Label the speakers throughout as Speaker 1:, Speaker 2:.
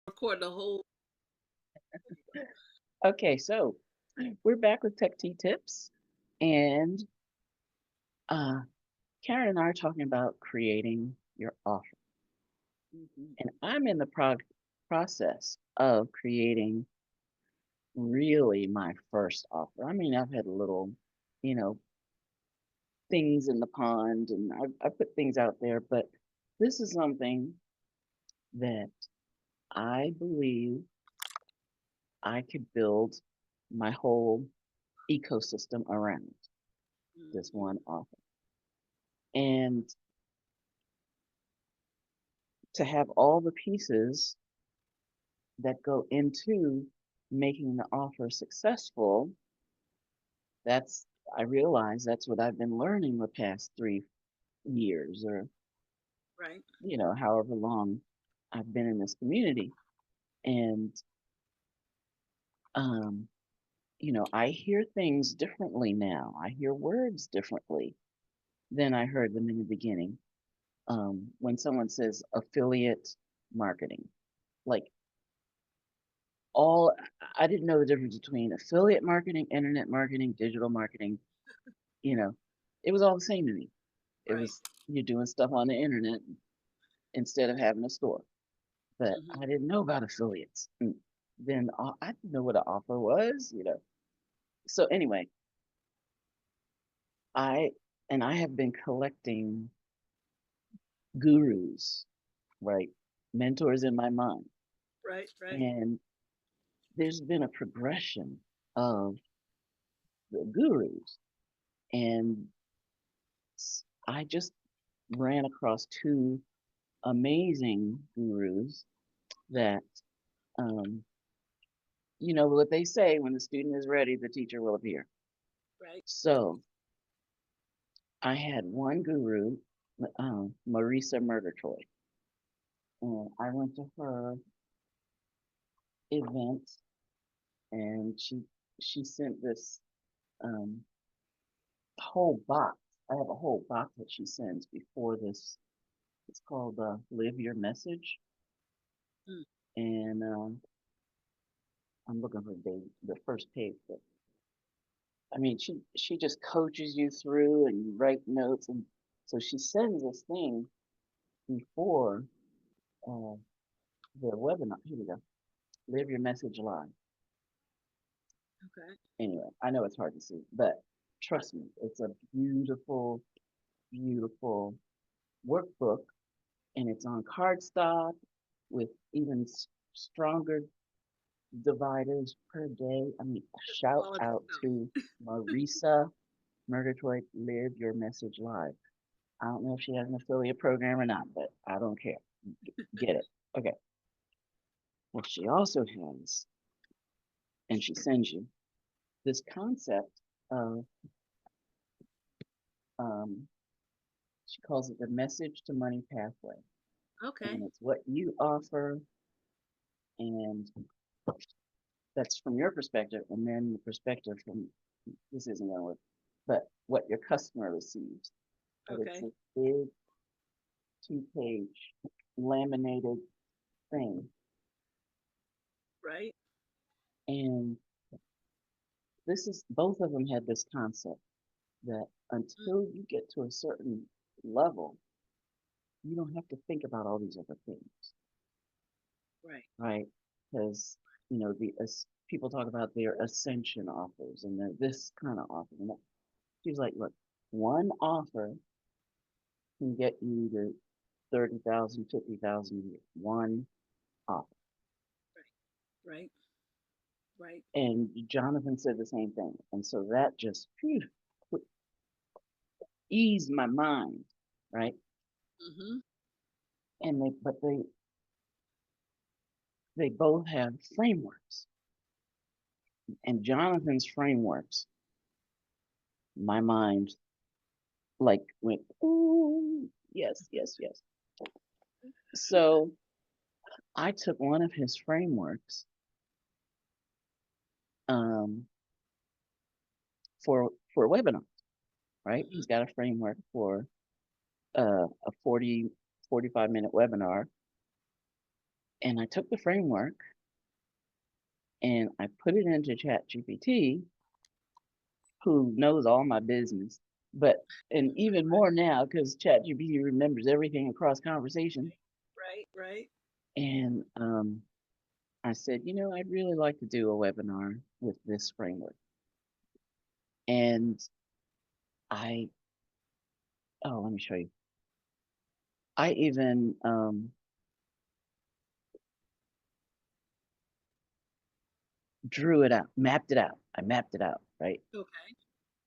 Speaker 1: record the whole.
Speaker 2: Okay, so we're back with Tech Tea Tips, and uh, Karen and I are talking about creating your offer.
Speaker 1: Mhm.
Speaker 2: And I'm in the process of creating really my first offer. I mean, I've had little, you know, things in the pond, and I put things out there, but this is something that I believe I could build my whole ecosystem around this
Speaker 1: Mhm.
Speaker 2: one offer. And to have all the pieces that go into making the offer successful, that's, I realize that's what I've been learning the past 3 years or,
Speaker 1: Right.
Speaker 2: however long I've been in this community. And, um, I hear things differently now. I hear words differently than I heard them in the beginning. When someone says affiliate marketing, like all I didn't know the difference between affiliate marketing, internet marketing, digital marketing, you know, it was all the same to me. It
Speaker 1: Right.
Speaker 2: was you're doing stuff on the internet instead of having a store. But
Speaker 1: Mhm.
Speaker 2: I didn't know about affiliates. Then I didn't know what an offer was. So anyway, I I have been collecting gurus, right? Mentors in my mind.
Speaker 1: Right. Right.
Speaker 2: And there's been a progression of the gurus. And I just ran across two amazing gurus that, um, what they say, when the student is ready, the teacher will appear.
Speaker 1: Right.
Speaker 2: So I had one guru, Marisa Murgatroyd, and I went to her event, and she sent this um, whole box. I have a whole box that she sends before this. It's called "Live Your Message,"
Speaker 1: Mm.
Speaker 2: and I'm looking for the first page. But I mean, she just coaches you through, and you write notes, and so she sends this thing before uh, the webinar. Here we go. Live your message live.
Speaker 1: Okay.
Speaker 2: Anyway, I know it's hard to see, but trust me, it's a beautiful, beautiful workbook, and it's on cardstock with even stronger dividers per day. I mean, shout
Speaker 1: Quality
Speaker 2: out
Speaker 1: stuff.
Speaker 2: to Marisa Murgatroyd, Live Your Message Live. I don't know if she has an affiliate program or not, but I don't care. Get it. Okay. Well, she also has, and she sends you this concept of, um, she calls it the message to money pathway.
Speaker 1: Okay.
Speaker 2: And it's what you offer, and that's from your perspective, and then the perspective from, this isn't going to work, but what your customer receives. But it's
Speaker 1: Okay.
Speaker 2: a big 2-page laminated thing.
Speaker 1: Right.
Speaker 2: And this is, both of them had this concept that
Speaker 1: Mm.
Speaker 2: until you get to a certain level, you don't have to think about all these other things,
Speaker 1: Right.
Speaker 2: right? Because, people talk about their ascension offers and their this kind of offer. And she's like, look, one offer can get you to 30,000, 50,000 a year. One offer.
Speaker 1: Right. Right.
Speaker 2: And Jonathan said the same thing. And so that just eased my mind, right?
Speaker 1: Mhm.
Speaker 2: And they both have frameworks. And Jonathan's frameworks, my mind like went, ooh, yes, yes, yes. So I took one of his frameworks, um, for webinars, right?
Speaker 1: Mhm.
Speaker 2: He's got a framework for a 45-minute webinar, And I took the framework and I put it into ChatGPT, who knows all my business. But and even more now because ChatGPT remembers everything across conversation.
Speaker 1: Right, right.
Speaker 2: And I said, I'd really like to do a webinar with this framework. And I, oh, let me show you. I even drew it out, mapped it out. I mapped it out, right?
Speaker 1: Okay.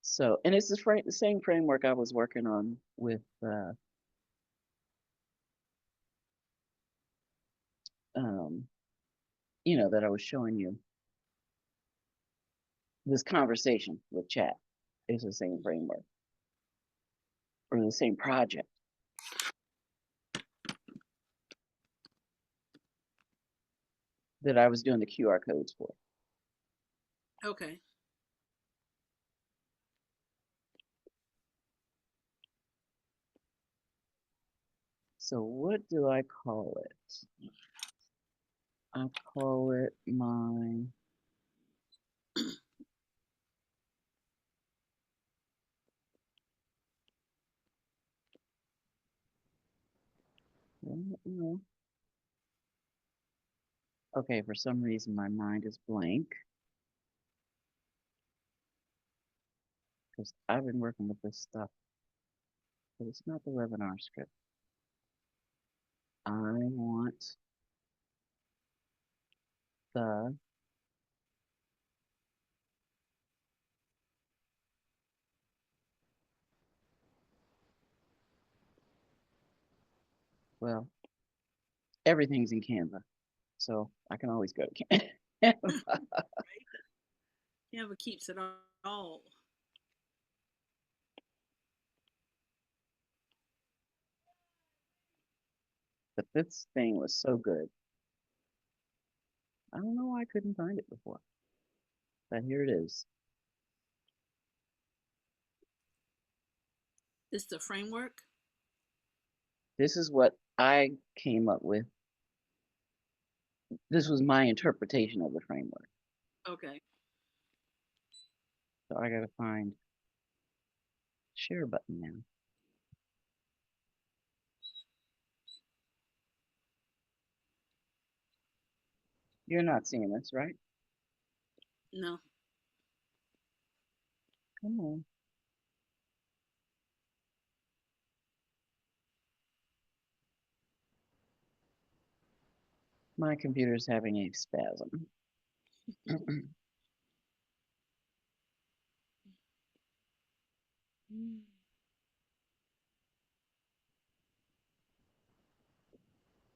Speaker 2: So, and it's the same framework I was working on with, um, that I was showing you. This conversation with chat is the same framework or the same project that I was doing the QR codes for.
Speaker 1: Okay.
Speaker 2: So what do I call it? I call it my, well, okay, for some reason my mind is blank because I've been working with this stuff, but it's not the webinar script. I want the, well, everything's in Canva, so I can always go to Canva.
Speaker 1: Right. Canva keeps it all.
Speaker 2: But this thing was so good. I don't know why I couldn't find it before, but here it is.
Speaker 1: It's the framework.
Speaker 2: This is what I came up with. This was my interpretation of the framework.
Speaker 1: Okay.
Speaker 2: So I gotta find share button now. You're not seeing this, right?
Speaker 1: No.
Speaker 2: Come on. My computer's having a spasm.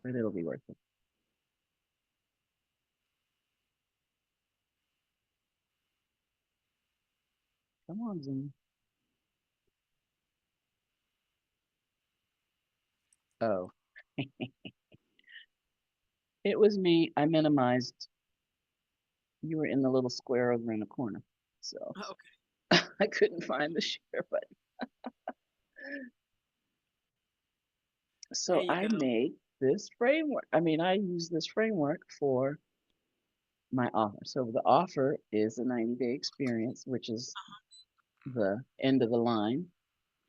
Speaker 2: But it'll be worth it. Come on, Zoom. Oh, it was me. I minimized. You were in the little square over in the corner. So
Speaker 1: Okay.
Speaker 2: I couldn't find the share button.
Speaker 1: There
Speaker 2: So
Speaker 1: you
Speaker 2: I
Speaker 1: go.
Speaker 2: made this framework. I use this framework for my offer. So the offer is a 90-day experience, which is the end of the line.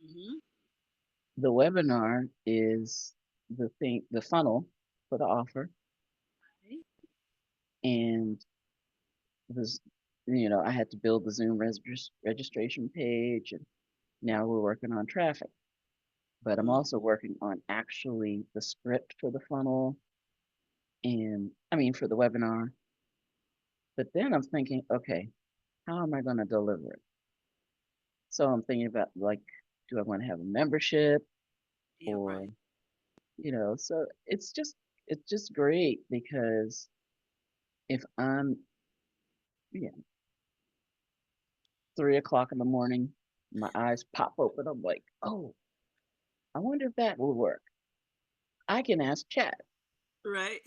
Speaker 1: Mm-hmm.
Speaker 2: The webinar is the funnel for the offer.
Speaker 1: Right.
Speaker 2: And this, I had to build the Zoom registration page, and now we're working on traffic. But I'm
Speaker 1: Mm.
Speaker 2: also working on actually the script for the funnel, and for the webinar. But then I'm thinking, okay, how am I going to deliver it? So I'm thinking about, like, do I want to have a membership,
Speaker 1: Yeah,
Speaker 2: or,
Speaker 1: right.
Speaker 2: so it's just great because if I'm, yeah, 3 o'clock in the morning, my eyes pop open. I'm like, oh, I wonder if that will work. I can ask chat,
Speaker 1: Right.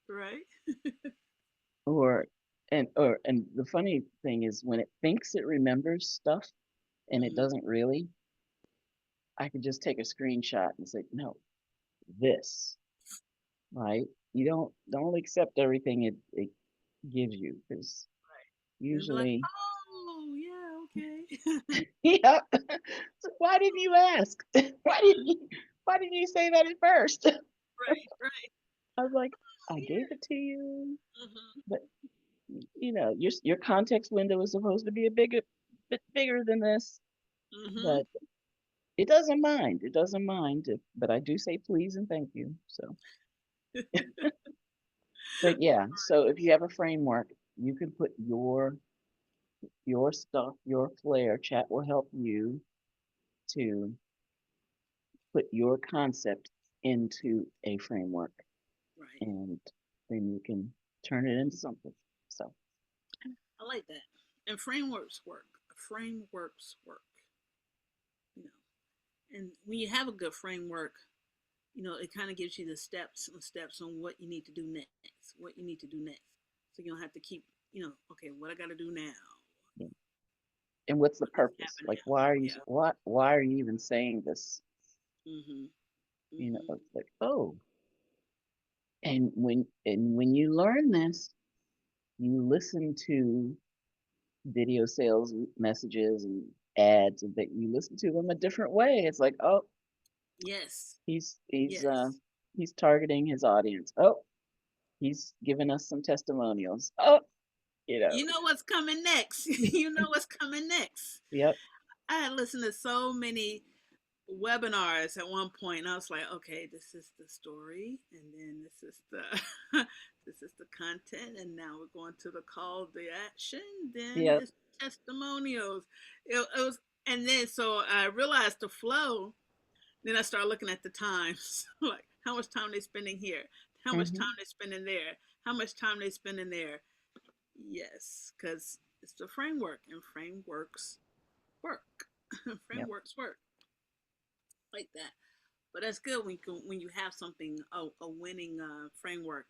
Speaker 1: Right.
Speaker 2: or and the funny thing is when it thinks it remembers stuff and it
Speaker 1: Mm-hmm.
Speaker 2: doesn't really, I can just take a screenshot and say, no, this, right? don't accept everything it gives you because
Speaker 1: And be like,
Speaker 2: usually,
Speaker 1: oh yeah, okay.
Speaker 2: yeah. So why didn't you ask? Why didn't you say that at first?
Speaker 1: Right, right.
Speaker 2: I was like,
Speaker 1: Oh
Speaker 2: I gave
Speaker 1: yeah.
Speaker 2: it to you,
Speaker 1: Mhm.
Speaker 2: but your context window is supposed to be a bit bigger than this,
Speaker 1: Mhm.
Speaker 2: but it doesn't mind. It doesn't mind, but I do say please and thank you. So, but yeah, so if you have a framework, you can put your stuff, your flair. Chat will help you to put your concept into a framework,
Speaker 1: Right.
Speaker 2: and then you can turn it into something. So,
Speaker 1: I like that. And frameworks work. Frameworks work. You know, and when you have a good framework, it kind of gives you the steps on what you need to do next. What you need to do next. So you don't have to keep, okay, what I got to do now.
Speaker 2: yeah. And what's the
Speaker 1: What needs to
Speaker 2: purpose?
Speaker 1: happen
Speaker 2: Like,
Speaker 1: now?
Speaker 2: why are you
Speaker 1: Yeah.
Speaker 2: why are you even saying this?
Speaker 1: Mhm. Mhm.
Speaker 2: It's like, oh, and when you learn this, you listen to video sales messages and ads, and that you listen to them a different way. It's like, oh,
Speaker 1: Yes.
Speaker 2: he's he's uh
Speaker 1: Yes.
Speaker 2: he's targeting his audience. Oh, he's giving us some testimonials. Oh, you know,
Speaker 1: You know what's coming next. You know what's coming next.
Speaker 2: yep.
Speaker 1: I had listened to so many webinars at one point, and I was like, okay, this is the story, and then this is the this is the content, and now we're going to the call to action. Then
Speaker 2: Yep.
Speaker 1: it's testimonials. It was, and then so I realized the flow. Then I started looking at the times, like how much time they spending here, how much time
Speaker 2: Hmm.
Speaker 1: they spending there, how much time they spending there. Yes, because it's the framework, and frameworks work.
Speaker 2: Yep.
Speaker 1: Frameworks work like that. But that's good when you have something a winning framework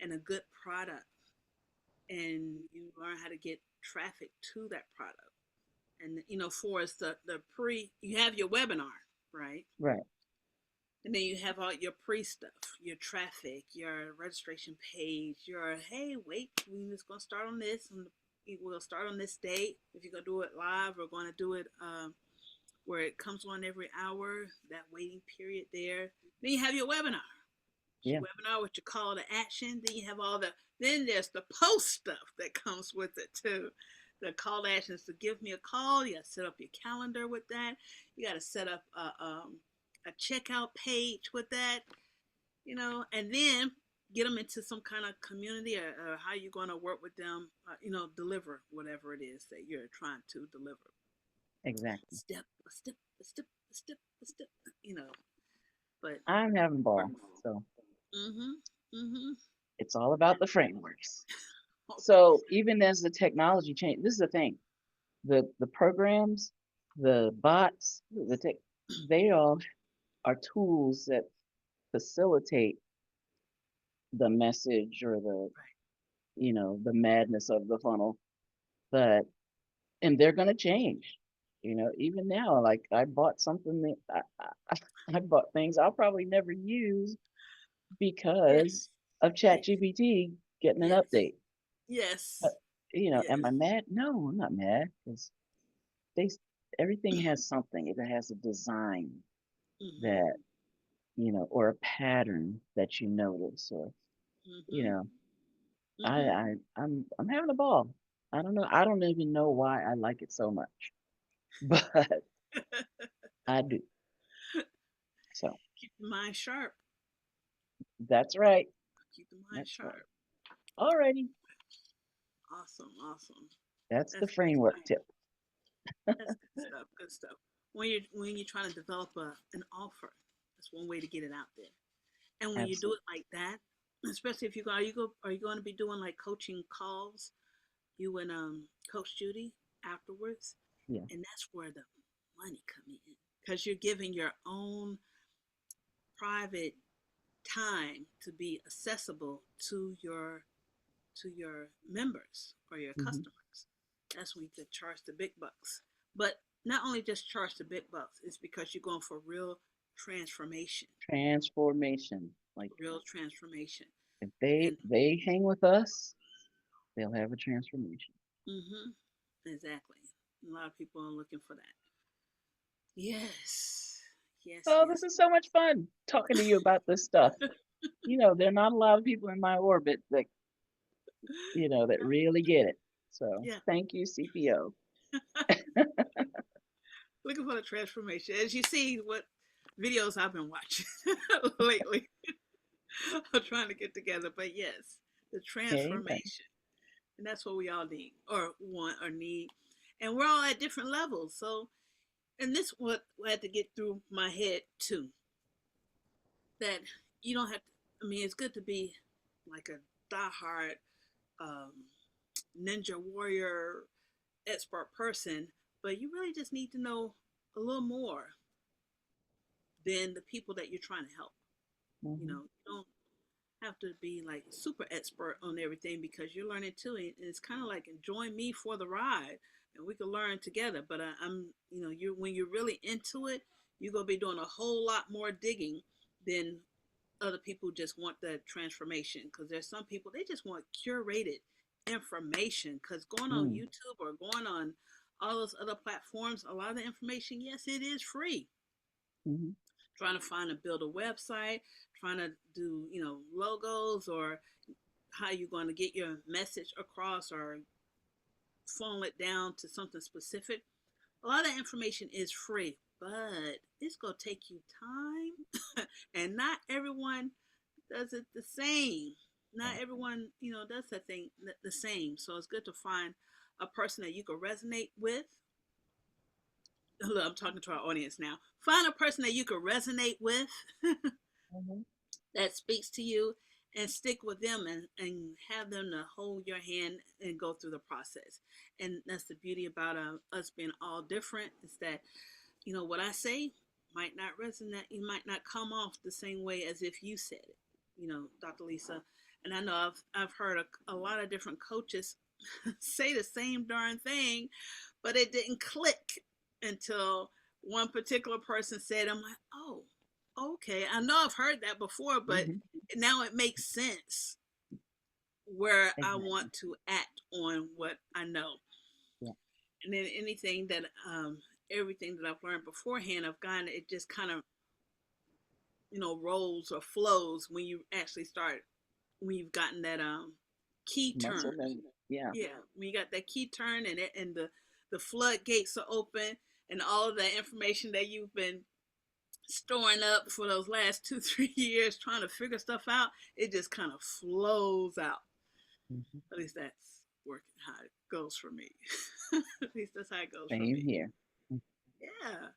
Speaker 1: and a good product, and you learn how to get traffic to that product. And for us, the pre you have your webinar, right?
Speaker 2: Right.
Speaker 1: And then you have all your pre stuff, your traffic, your registration page, your hey, wait, we're just gonna start on this, and we'll start on this date. If you're gonna do it live, we're gonna do it where it comes on every hour. That waiting period there. Then you have your webinar.
Speaker 2: Yeah.
Speaker 1: Webinar with your call to action. Then you have all the. Then there's the post stuff that comes with it too. The call to action is to give me a call. You got to set up your calendar with that. You got to set up a checkout page with that. And then get them into some kind of community, or how you're going to work with them. Deliver whatever it is that you're trying to deliver.
Speaker 2: Exactly.
Speaker 1: Step, a step, a step, a step, a step. You know, but
Speaker 2: I'm having ball. So
Speaker 1: mhm, mhm.
Speaker 2: it's all about the frameworks.
Speaker 1: All about the
Speaker 2: So even as the technology change, this is the thing. The programs, the bots, they all are tools that facilitate the message or the madness of the funnel. But and they're gonna change. Even now, like I bought something that I bought things I'll probably never use because
Speaker 1: yes,
Speaker 2: of
Speaker 1: yes,
Speaker 2: ChatGPT getting an
Speaker 1: yes,
Speaker 2: update. But,
Speaker 1: yes,
Speaker 2: am I
Speaker 1: yes.
Speaker 2: mad? No, I'm not mad because they everything has something. It has a design
Speaker 1: Mhm,
Speaker 2: that or a pattern that you notice, or you
Speaker 1: mhm,
Speaker 2: know, I,
Speaker 1: mhm.
Speaker 2: I I'm having a ball. I don't know. I don't even know why I like it so much, but I do. So
Speaker 1: Keep the mind sharp.
Speaker 2: that's right.
Speaker 1: Keep the mind
Speaker 2: That's right.
Speaker 1: sharp.
Speaker 2: Alrighty.
Speaker 1: Awesome, awesome.
Speaker 2: That's the
Speaker 1: That's good
Speaker 2: framework
Speaker 1: stuff.
Speaker 2: tip.
Speaker 1: That's good stuff. Good stuff. When you're trying to develop an offer, that's one way to get it out there. And when you do
Speaker 2: Absolutely.
Speaker 1: it like that, especially if are you going to be doing like coaching calls, you and Coach Judy afterwards,
Speaker 2: Yeah.
Speaker 1: and that's where the money come in because you're giving your own private time to be accessible to your members or your
Speaker 2: Hmm.
Speaker 1: customers. That's when you can charge the big bucks. But not only just charge the big bucks, it's because you're going for real transformation,
Speaker 2: Transformation. Like
Speaker 1: real transformation.
Speaker 2: If they
Speaker 1: And
Speaker 2: they hang with us, they'll have a transformation.
Speaker 1: mm-hmm, exactly. A lot of people are looking for that. Yes. Yes,
Speaker 2: Oh, this
Speaker 1: yes.
Speaker 2: is so much fun talking to you about this stuff. There are not a lot of people in my orbit that really get it. So
Speaker 1: Yeah.
Speaker 2: thank you, CPO.
Speaker 1: Looking for the transformation. As you see what videos I've been watching lately. I'm trying to get together. But yes, the
Speaker 2: Amen.
Speaker 1: transformation. And that's what we all need or want or need. And we're all at different levels. So, and this what I had to get through my head too. That you don't have to, I mean, it's good to be like a diehard um, ninja warrior expert person, but you really just need to know a little more than the people that you're trying to help.
Speaker 2: Hmm.
Speaker 1: You don't have to be like super expert on everything because you're learning too. And it's kind of like join me for the ride and we can learn together. But you when you're really into it, you're going to be doing a whole lot more digging than other people just want the transformation because there's some people they just want curated information because going on
Speaker 2: Mm.
Speaker 1: YouTube or going on all those other platforms, a lot of the information, yes, it is free.
Speaker 2: Hmm.
Speaker 1: Trying to find and build a website, trying to do logos or how you're going to get your message across or funnel it down to something specific. A lot of information is free, but it's going to take you time, and not everyone does it the same. Not
Speaker 2: Right.
Speaker 1: everyone, does that thing the same. So it's good to find a person that you can resonate with. Look, I'm talking to our audience now. Find a person that you can resonate with
Speaker 2: Hmm.
Speaker 1: that speaks to you and stick with them and have them to hold your hand and go through the process. And that's the beauty about us being all different is that, what I say might not resonate. You might not come off the same way as if you said it, Dr. Lisa. And I know I've heard a lot of different coaches say the same darn thing, but it didn't click until one particular person said, I'm like, oh, okay. I know I've heard that before, but
Speaker 2: Hmm.
Speaker 1: now it makes sense where I
Speaker 2: Exactly.
Speaker 1: want to act on what I know.
Speaker 2: Yeah.
Speaker 1: And then anything that, everything that I've learned beforehand, I've gotten, it just kind of, rolls or flows when you actually start, when you've gotten that key turn.
Speaker 2: Muscle memory. Yeah.
Speaker 1: Yeah, when you got that key turn and the floodgates are open and all of that information that you've been storing up for those last 2 3 years trying to figure stuff out, it just kind of flows out.
Speaker 2: Hmm.
Speaker 1: At least that's working how it goes for me. At least that's how it goes for
Speaker 2: Same
Speaker 1: me.
Speaker 2: here. Mm.
Speaker 1: Yeah,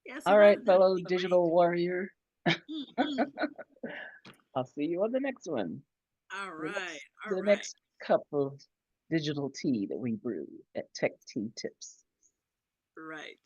Speaker 1: yeah. So
Speaker 2: All right,
Speaker 1: that would
Speaker 2: fellow
Speaker 1: be great.
Speaker 2: digital warrior.
Speaker 1: Mm-hmm.
Speaker 2: I'll see you on the next one.
Speaker 1: All
Speaker 2: The
Speaker 1: right,
Speaker 2: next
Speaker 1: all
Speaker 2: the
Speaker 1: right,
Speaker 2: next cup of digital tea that we brew at Tech Tea Tips.
Speaker 1: right.